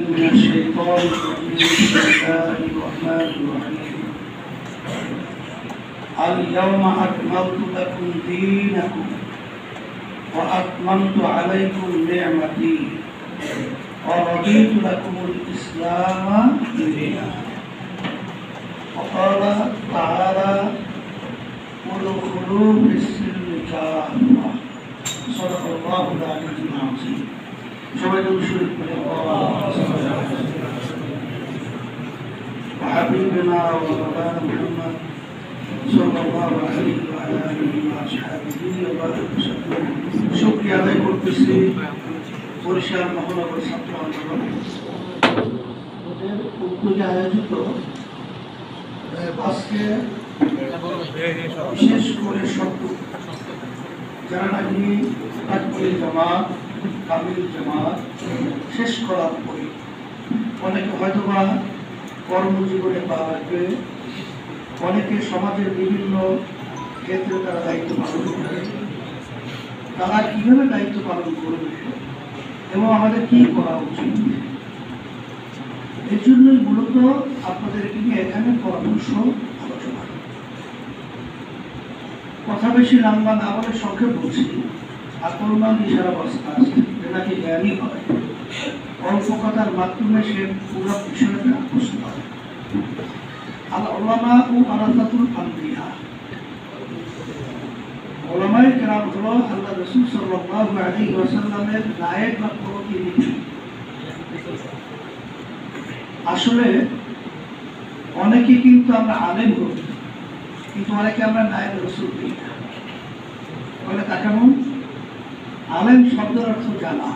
من الشيطان الرجيم بسم الله الرحمن الرحيم اليوم أكملت لكم دينكم وأتممت عليكم نعمتي ورضيت لكم الإسلام دينا وقال تعالى ادخلوا في السلم كافة صدق الله العلي العظيم وحبيبنا ومولانا محمد صلى الله عليه وعلى آله وأصحابه وبارك وسلم শুকরিয়া আদায় করতেছি বরিশাল মহানগর ছাত্র আন্দোলন উদ্যোগে আয়োজিত আজকে বিশেষ করে যারা নাকি তাকবীর জামাত কামিল জামাত শেষ করার পরে অনেকে হয়তোবা কর্মজীবনে পা রাখবে, অনেকে সমাজের বিভিন্ন ক্ষেত্রে তারা দায়িত্ব পালন করবে। তারা কিভাবে দায়িত্ব পালন করবে এবং আমাদের কি করা উচিত, এর জন্যই মূলত আপনাদেরকে নিয়ে এখানে পরামর্শ আলোচনা। কথা বেশি লম্বা না বলে সংক্ষেপ বলছি। আকলমান ইশারা অবস্থা আছে, যেটাকে জ্ঞানী হয়, অল্প কথার মাধ্যমে সে পুরো বিষয়টা বুঝতে পারে। আল-উলামা ও ওয়ারাসাতুল আম্বিয়া, উলামায়ে কেরাম হলো আল্লাহ রাসূল সাল্লাল্লাহু আলাইহি ওয়াসাল্লামের নায়েব বা প্রতিনিধি। আসলে অনেকে কিন্তু আমরা আলেম করি, কিন্তু অনেকে আমরা নায়েব রাসূল করি না। বলে তা কেমন? আলেম শব্দের অর্থ জানা,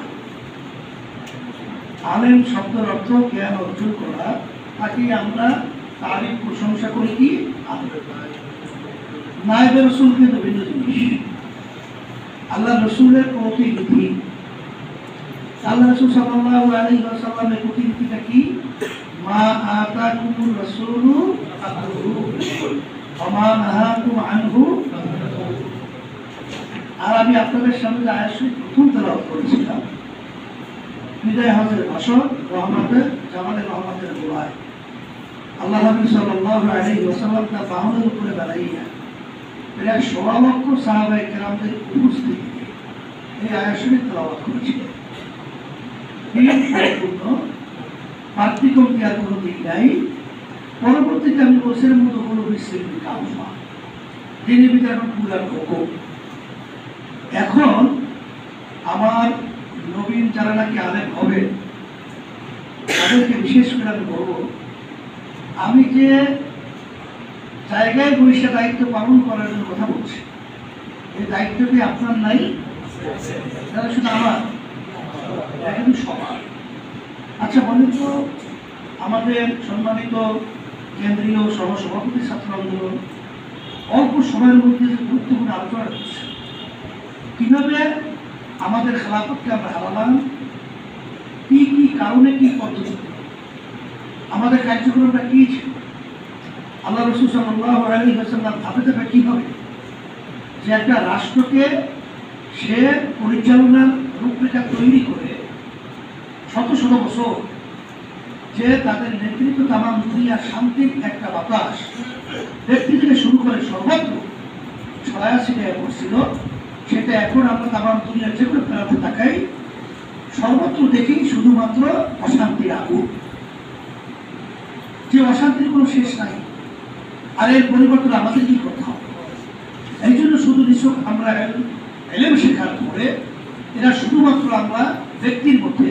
আলেম শব্দের অর্থ জ্ঞান অর্জন করা, তাকে আমরা তারিফ প্রশংসা করি কি আলেম। নায়েব রাসূল কিন্তু ভিন্ন জিনিস, আল্লাহ রাসূলের প্রতিনিধি। আল্লাহ রাসূল সাল্লাল্লাহু আলাইহি ওয়াসাল্লামের প্রতিনিধিটা কি? মা আতাকুমুর রাসূলু ফাখুযুহু ওয়া মা নাহাকুম আনহু। আর আমি আপনাদের সামনে আয়াতটি প্রথম তেলাওয়াত করেছিলাম, বিদায় হজের ভাষণ রহমতের জামালের রহমতের গোলায় আল্লাহ নবী সাল্লাল্লাহু আলাইহি ওয়াসাল্লাম তার বাহনের উপরে দাঁড়াইয়া প্রায় 16 লক্ষ সাহাবায়ে কেরামদের উপস্থিতিতে এই আয়াতটি তেলাওয়াত করেছিলেন। সম্পূর্ণ পাঠ্যক্রমটি আর কোনো দিক নাই। পরবর্তীতে আমি বছরের মতো হলো বিশ্বের কামা দিনের ভিতরে এখন পুরার হুকুম। এখন আমার নবীন যারা নাকি আলেম হবে তাদেরকে বিশেষ করে আমি বলবো, আমি যে জায়গায় বসে দায়িত্ব পালন করার জন্য কথা বলছি, এই দায়িত্বটি আপনার নাই, তাহলে শুধু আমার, এটা কিন্তু সবার। আচ্ছা বলেন তো, আমাদের সম্মানিত কেন্দ্রীয় সহসভাপতি ছাত্র আন্দোলন অল্প সময়ের মধ্যে যে গুরুত্বপূর্ণ আলোচনা করছে, কিভাবে আমাদের খেলাফতকে আমরা হারালাম, কি কি কারণে, কি পদ্ধতি, আমাদের কার্যক্রমটা কি ছিল, আল্লাহ রাসূল সাল্লাল্লাহু আলাইহি ওয়াসাল্লাম ধাপে ধাপে কিভাবে যে একটা রাষ্ট্রকে সে পরিচালনার রূপরেখা তৈরি করে শত শত বছর যে তাদের নেতৃত্ব তামাম দুনিয়া শান্তির একটা বাতাস ব্যক্তি থেকে শুরু করে সর্বত্র ছড়ায়া ছিটিয়ে পড়ছিল, সেটা এখন আমরা তামাম দুনিয়ার যে কোনো প্রান্তে তাকাই, সর্বত্র দেখি শুধুমাত্র অশান্তির আগুন, যে অশান্তির কোনো শেষ নাই। আর এর পরিবর্তন আমাদের কি করতে হবে? এই জন্য শুধু নিছক আমরা এলেম শেখার পরে এরা শুধুমাত্র আমরা ব্যক্তির মধ্যে,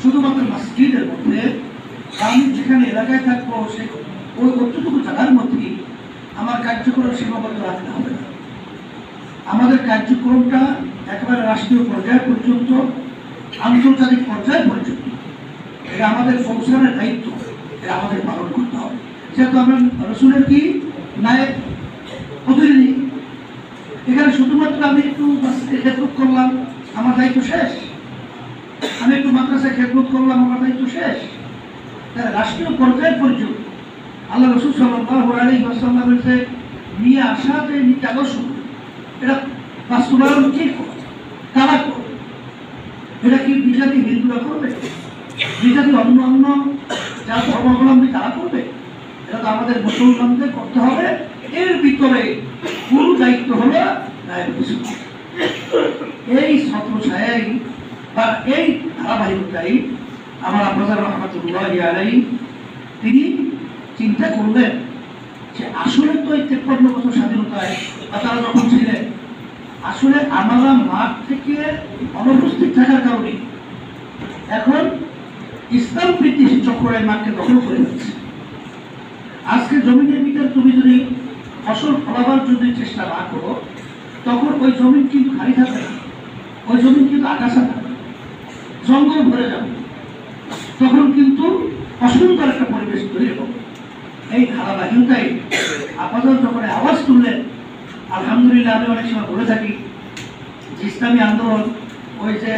শুধুমাত্র মসজিদের মধ্যে, আমি যেখানে এলাকায় থাকবো সে ওই অতটুকু জায়গার মধ্যেই আমার কার্যক্রম সীমাবদ্ধ রাখতে হবে না। আমাদের কার্যক্রমটা একেবারে রাষ্ট্রীয় পর্যায় পর্যন্ত, আন্তর্জাতিক পর্যায় পর্যন্ত এটা আমাদের পৌঁছানোর দায়িত্ব, এটা আমাদের পালন করতে হবে। যেহেতু আমরা রাসূলের কি নায়েব প্রতিনিধি, এখানে শুধুমাত্র আমি একটু খেদমত করলাম, আমার দায়িত্ব শেষ। আমি একটু মাদ্রাসায় খেদমত করলাম, আমার দায়িত্ব শেষ। তাহলে রাষ্ট্রীয় পর্যায় পর্যন্ত আল্লাহ রাসূল সাল্লাল্লাহু আলাইহি ওয়াসাল্লামের যে নিয়ে আসা যে নীতি আদর্শ, এটা বাস্তবায়ন কে করবে, কারা করবে? এটা কি বিজাতি হিন্দুরা করবে? বিজাতি অন্য অন্য যারা ধর্মাবলম্বী তারা করবে, এটা তো আমাদের মুসলমানদের করতে হবে। এর ভিতরে পুরো দায়িত্ব হলো এই ছত্রছায়াই বা এই ধারাবাহিকতাই আমার আপনাদের রহমতুল্লাহ আলাইহি তিনি চিন্তা করলেন যে আসলে তো এই 53 বছর স্বাধীনতায় বা তারা যখন ছিলেন আসলে আমরা মাঠ থেকে অনুপস্থিত থাকার কারণে এখন ইসলাম ব্রিটিশ চক্রের মাঠকে দখল করে যাচ্ছে। আজকে জমিনের ভিতরে তুমি যদি ফসল ফলাবার যদি চেষ্টা না করো তখন ওই জমিন কিন্তু খালি থাকবে না, ওই জমিন কিন্তু আগাছা থাকবে, জঙ্গল ভরে যাবে, তখন কিন্তু অসুন্দর একটা পরিবেশ তৈরি হবে। এই ধারাবাহিকতাই আপাতত যখন আওয়াজ তুললেন, আলহামদুলিল্লাহ আমি অনেক সময় বলে থাকি যে ইসলামী আন্দোলন ওই যে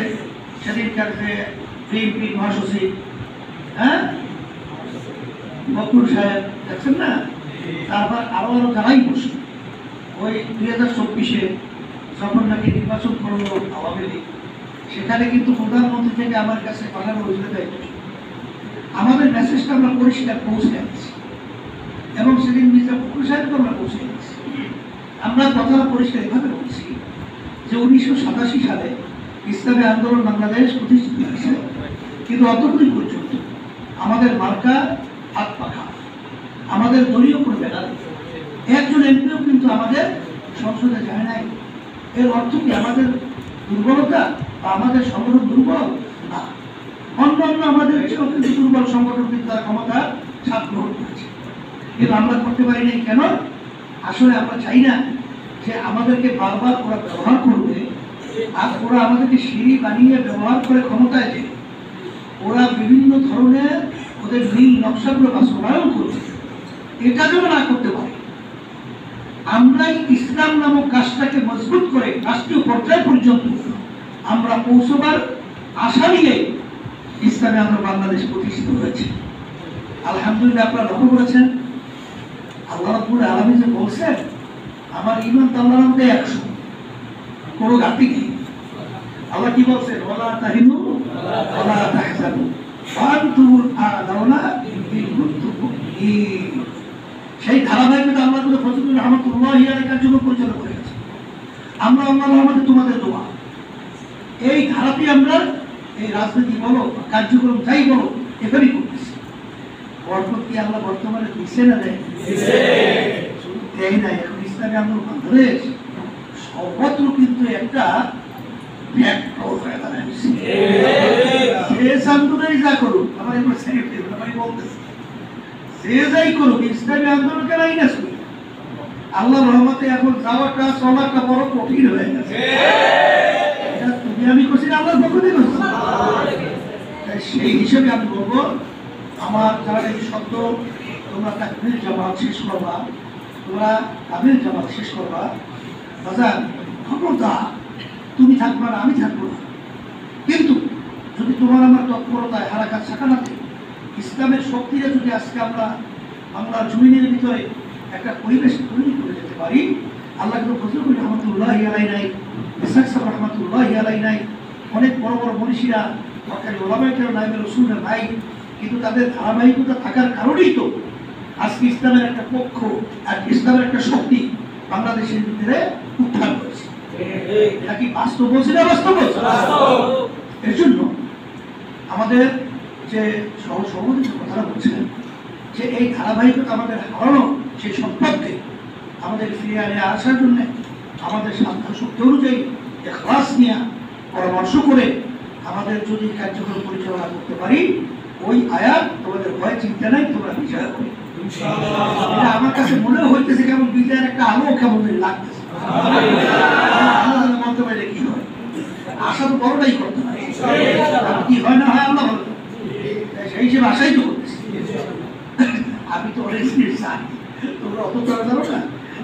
সেদিনকার যে বিএনপি মহাসচিব বকুল সাহেব দেখছেন না, তারপর আরো যারাই বসে ওই 2024-এ যখন নাকি নির্বাচন করলো আওয়ামী লীগ, সেখানে কিন্তু প্রধানমন্ত্রী থেকে আমার কাছে পাঠানো হয়েছিল আমাদের মেসেজটা আমরা পরিষ্কার পৌঁছে যাচ্ছি এবং সেদিন মির্জা বকুল সাহেবকে আমরা পৌঁছে যাচ্ছি। আমরা কথা পরিষ্কার এভাবে বলছি যে 1987 সালে ইসলামী আন্দোলন বাংলাদেশ প্রতিষ্ঠিত হয়েছে, কিন্তু অতদিন পর্যন্ত আমাদের মার্কা হাত পাখা, আমাদের দলীয় কোনো ব্যানার, একজন এমপিও কিন্তু আমাদের সংসদে যায় নাই। এর অর্থ কি আমাদের দুর্বলতা বা আমাদের সংগঠন দুর্বল? না, অন্যান্য আমাদের চেয়েও কিন্তু দুর্বল সংগঠন কিন্তু তার ক্ষমতা ছাপ গ্রহণ করেছে, কিন্তু আমরা করতে পারি নাই। কেন? আসলে আমরা চাই না যে আমাদেরকে বারবার ওরা ব্যবহার করবে, আর ওরা আমাদেরকে সিঁড়ি বানিয়ে ব্যবহার করে ক্ষমতায় যে ওরা বিভিন্ন ধরনের ওদের নীল নকশাগুলো বাস্তবায়ন করবে, এটা যেন না করতে পারে। আমরাই ইসলাম নামক কাজটাকে মজবুত করে রাষ্ট্রীয় পর্যায় পর্যন্ত আমরা পৌঁছবার আশা নিয়ে ইসলামী আন্দোলন বাংলাদেশ প্রতিষ্ঠিত হয়েছে। আলহামদুলিল্লাহ আপনারা লক্ষ্য করেছেন আল্লাহ রাব্বুল আলামিন যে বলছেন আমার ঈমান তো আল্লাহর মধ্যে 100, কোনো ঘাটতি নেই। আল্লাহ কি বলছেন? ওয়ালা তাহিনু ওয়ালা তাহজানু ওয়া আনতুমুল আ'লাউনা ইন কুনতুম মুমিনিন। সেই ধারাবাহিকতা আল্লাহ ফজলুর রহমাতুল্লাহি আলাইহি কার্যক্রম পরিচালনা করে গেছে। আমরা আল্লাহর রহমতে তোমাদের দোয়া এই ধারাতে আমরা এই রাজনীতি বলো কার্যক্রম যাই বলো এভাবেই করতেছি। বরকত কি আল্লাহ বর্তমানে দিচ্ছে না দেয়? শুধু দেয় না, এখন ইসলামী আন্দোলন বাংলাদেশ সর্বত্র কিন্তু একটা হয়ে দাঁড়াচ্ছে। শেষ আন্দোলন যা করুক, আমার এবার সেক্রেটারি বলতেছে যে যাই করুক ইসলামী আন্দোলনকে নাই না শুনি। আল্লাহ রহমতে এখন যাওয়াটা চলাটা বড় কঠিন হয়ে গেছে। তুমি আমি করছি না, আল্লাহর পক্ষ থেকে করছি। সেই হিসেবে আমি বলবো আমার যারা এই শব্দ তোমরা তাকবীর জামাত শেষ করবা, তোমরা তাকবীর জামাত শেষ করবা, বাজার ক্ষমতা তুমি থাকবা না, আমি থাকবো না, কিন্তু যদি তোমার আমার তৎপরতায় হারাকাত সাকানাতে ইসলামের শক্তিটা যদি আজকে আমরা বাংলার জমিনের ভিতরে একটা পরিবেশ তৈরি করে যেতে পারি, আল্লাহ কিন্তু ফজলুল রহমতুল্লাহি আলাইহি নাই, ইসহাক সাহেব রহমতুল্লাহি আলাইহি নাই, অনেক বড় বড় মনীষীরা সরকারি ওলামায়ে কেরাম নাইবে রাসূলের নাই, কিন্তু তাদের ধারাবাহিকতা থাকার কারণেই তো আজকে ইসলামের একটা পক্ষ আর ইসলামের একটা শক্তি বাংলাদেশের ভিতরে উত্থান করেছে। এটা কি বাস্তব বলছি না বাস্তব? এর জন্য আমাদের যে সহসভাপতি কথাটা বলছেন যে এই ধারাবাহিকতা আমাদের হারানো সেই সম্পর্কে আমাদের ফিরে আসার জন্য আমাদের সাধ্য শক্তি অনুযায়ী ইখলাস নিয়ে পরামর্শ করে আমাদের যদি কার্যক্রম পরিচালনা করতে পারি, ওই আয়াত তোমাদের ভয় চিন্তা নাই, তোমরা বিচার করি। আমার কাছে মনে হইতেছে কেমন বিজয়ের একটা আলো কেমন লাগতেছে। মন্ত্র পাইলে কি হয়, আশা তো বড়টাই করতে পারে, কি হয় না হয় আল্লাহ বলতে, সেই হিসেবে আশাই তো করতেছি। আমি তো অনেক জিনিস চাই, তোমরা অত চলে যাবো না।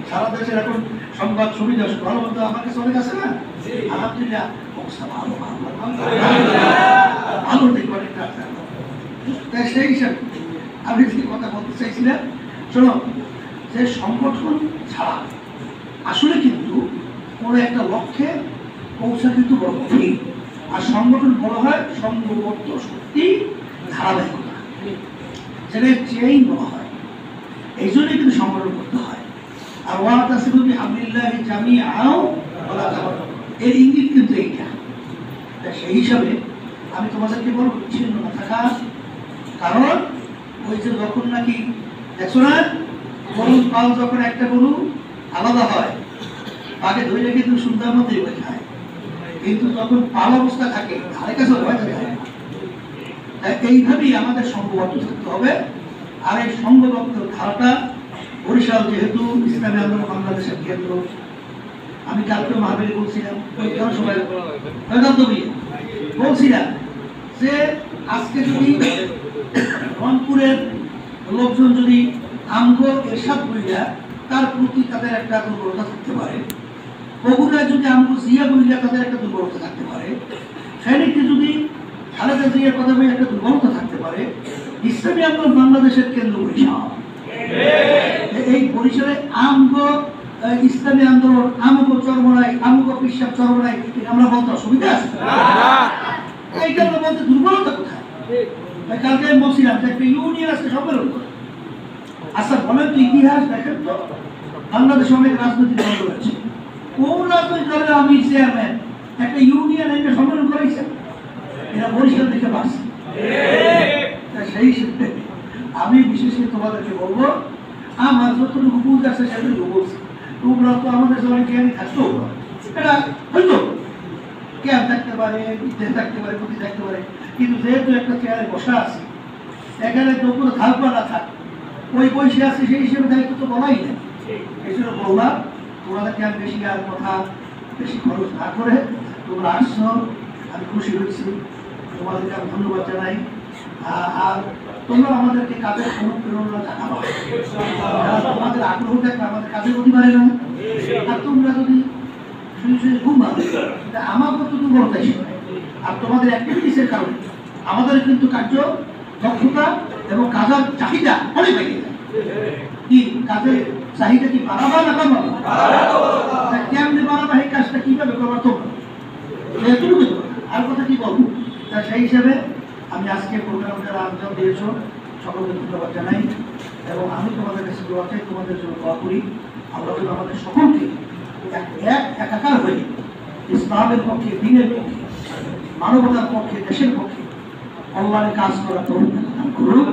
সারা দেশের এখন সংবাদ সুবিধা ভালো মতো আমার কাছে অনেক আছে না, আলহামদুলিল্লাহ অবস্থা ভালো ভালো দেখবো অনেকটা। তাই সেই হিসাবে আমি যে কথা বলতে চাইছিলাম, শোনো যে সংগঠন ছাড়া আসলে কিন্তু কোনো একটা লক্ষ্যে পৌঁছা কিন্তু বড় কঠিন। আর সংগঠন বলা হয় সংঘবদ্ধ শক্তি ধারাবাহিকতা, যেটা চেইন বলা হয়, এই জন্যই কিন্তু সংগঠন করতে হয়। আর ওয়াতাসিমু বিহাবলিল্লাহি জামিআন ওয়ালা তাফাররাকু, এর ইঙ্গিত কিন্তু এইটা। সেই হিসাবে আমি তোমাদেরকে বলবো বিচ্ছিন্ন না থাকা, কারণ ওই যে যখন নাকি দেখছো না গরুর পাল যখন একটা গরু আলাদা হয় তাকে ধরে কিন্তু সুন্দর মতোই বই খায়, কিন্তু যখন পাল অবস্থা থাকে ধারে কাছে ভয় যায়। তাই এইভাবেই আমাদের সংঘবদ্ধ থাকতে হবে। আর এই সংঘবদ্ধ ধারাটা বরিশাল যেহেতু ইসলামী আন্দোলন বাংলাদেশের কেন্দ্র, আমি কালকে মাহফিলে বলছিলাম বলছিলাম যে আজকে যদি রংপুরের লোকজন যদি আমগো এরশাদ বইলা তার প্রতি তাদের একটা দুর্বলতা থাকতে পারে, বগুড়ায় যদি আমগো জিয়া বইলা তাদের একটা দুর্বলতা থাকতে পারে, ফেনীতে যদি খালেদা জিয়ার কথা বলে একটা দুর্বলতা থাকতে পারে, ইসলামী আন্দোলন বাংলাদেশের কেন্দ্র বরিশাল। এই বরিশালে আমগো ইসলামী আন্দোলন, আমগো চরমরাই, আমগো পিসাব চরমরাই, আমরা বলতে অসুবিধা আছে? এইটা আমরা বলতে দুর্বলতা কোথায়? কালকে আমি বলছিলাম যে একটা ইউনিয়ন আছে সম্মেলন করে। আচ্ছা বলেন তো, ইতিহাস দেখেন তো, বাংলাদেশে অনেক রাজনৈতিক দল রয়েছে, কোন রাজনৈতিক দলের আমি চেয়ারম্যান একটা ইউনিয়ন একটা সম্মেলন করেছে? এরা বরিশাল থেকে পাচ্ছে। সেই ক্ষেত্রে আমি বিশেষ করে তোমাদেরকে বলবো, আমার যতটুকু বুঝ আছে সেটুকু বলছি। তোমরা তো আমাদের জন্য জ্ঞানী থাকতো, এটা হয়তো জ্ঞান থাকতে পারে, বিদ্যা থাকতে পারে, বুদ্ধি থাকতে পারে, কিন্তু যেহেতু একটা চেয়ারে বসা আছে, এখানে তো কোনো ধারপা না থাক, ওই বসে আছে, সেই হিসেবে দায়িত্ব তো বলাই নেই। এই জন্য বললাম তোমাদেরকে আমি বেশি আর কথা বেশি খরচ না করে তোমরা আসছো, আমি খুশি হয়েছি, তোমাদেরকে আমি ধন্যবাদ জানাই। আর তোমরা আমাদেরকে কাজের অনুপ্রেরণা জানাবো, তোমাদের আগ্রহ থাকলে আমাদের কাজে গতি পারে না। আর তোমরা যদি শুয়ে শুয়ে ঘুমা, আমার কত দুর্বলতা ছিল, আর তোমাদের অ্যাক্টিভিটিসের কারণে আমাদের কিন্তু কার্য দক্ষতা এবং কাজের চাহিদা অনেক বেড়ে যায়। কি কাজের চাহিদা কি বাড়াবা না কমাবা? কেমনে বাড়াবা, এই কাজটা কিভাবে করবা তোমরা, এতটুকু। আর কথা কি বলবো, তা সেই হিসাবে আমি আজকে প্রোগ্রাম যারা আয়োজন দিয়েছ সকলকে ধন্যবাদ জানাই, এবং আমি তোমাদের কাছে দোয়া চাই, তোমাদের জন্য দোয়া করি আমরা যেন আমাদের সকলকে এক একাকার হয়ে ইসলামের পক্ষে, দ্বীনের পক্ষে, মানবতার পক্ষে, দেশের পক্ষে কল্যাণে কাজ করা তরুণ করুন।